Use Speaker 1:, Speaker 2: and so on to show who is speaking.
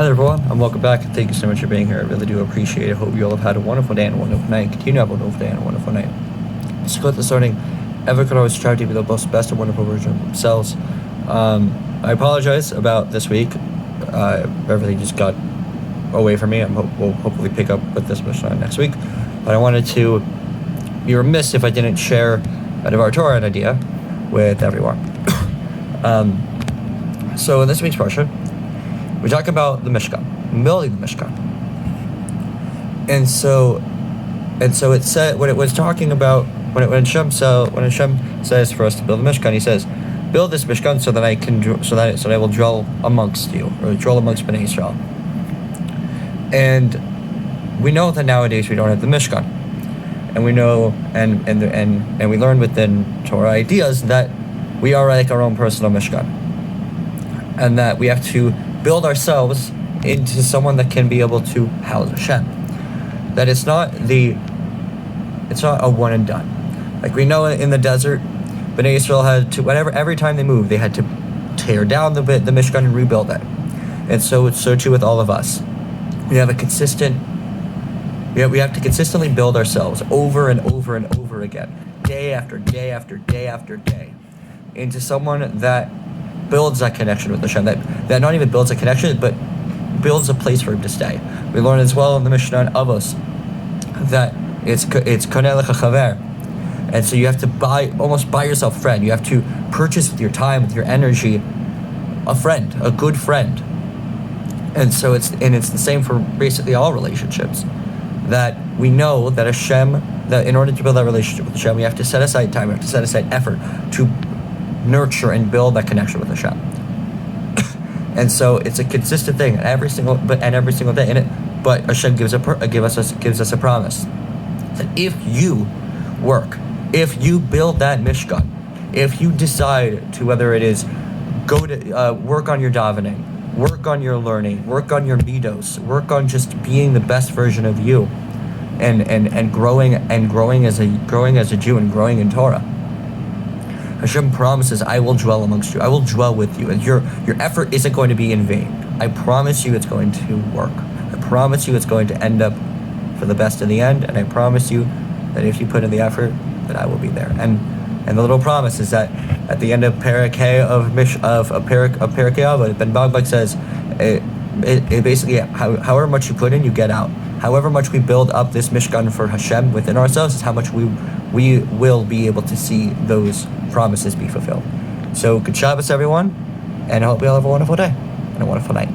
Speaker 1: Hi there everyone, and welcome back, and thank you so much for being here. I really do appreciate it. I hope you all have had a wonderful day and a wonderful night. Continue to have a wonderful day and a wonderful night. So at the starting, everyone could always strive to be the most best and wonderful version of themselves. I apologize about this week. Everything just got away from me. We'll hopefully pick up with this Mishnah next week. But I wanted to be remiss if I didn't share a Devar Torah idea with everyone. So in this week's Pרשת, we talk about the Mishkan, building the Mishkan. And so it said, when it was talking about, when Hashem says for us to build the Mishkan, he says, build this Mishkan so that I will dwell amongst you, or dwell amongst Bnei Israel. And we know that nowadays we don't have the Mishkan. And we know, and we learn within Torah ideas that we are like our own personal Mishkan. And that we have to build ourselves into someone that can be able to house Hashem. That it's not a one and done. Like we know in the desert, Bnei Israel had to, every time they moved, they had to tear down the Mishkan and rebuild it. And so it's so too with all of us. We have to consistently build ourselves over and over and over again, day after day after day after day, into someone that builds that connection with Hashem, that not even builds a connection, but builds a place for him to stay. We learn as well in the Mishnah in Avos that it's koneh lecha chaver, and so you have to almost buy yourself a friend. You have to purchase with your time, with your energy, a friend, a good friend. And so it's the same for basically all relationships. That we know that that in order to build that relationship with Hashem, we have to set aside time, we have to set aside effort to nurture and build that connection with Hashem. And so it's a consistent thing every single day in it. But Hashem gives us a promise that if you if you build that Mishkan, if you decide to, whether it is go to work on your davening, work on your learning, work on your midos, work on just being the best version of you, and growing as a Jew and growing in Torah, Hashem promises, I will dwell amongst you. I will dwell with you. And your effort isn't going to be in vain. I promise you it's going to work. I promise you it's going to end up for the best in the end. And I promise you that if you put in the effort, that I will be there. And the little promise is that at the end of Purkei of Purkei Aבות, Ben Bagbag says, it basically, however much you put in, you get out. However much we build up this Mishkan for Hashem within ourselves is how much we will be able to see those promises be fulfilled. So good Shabbos, everyone, and I hope you all have a wonderful day and a wonderful night.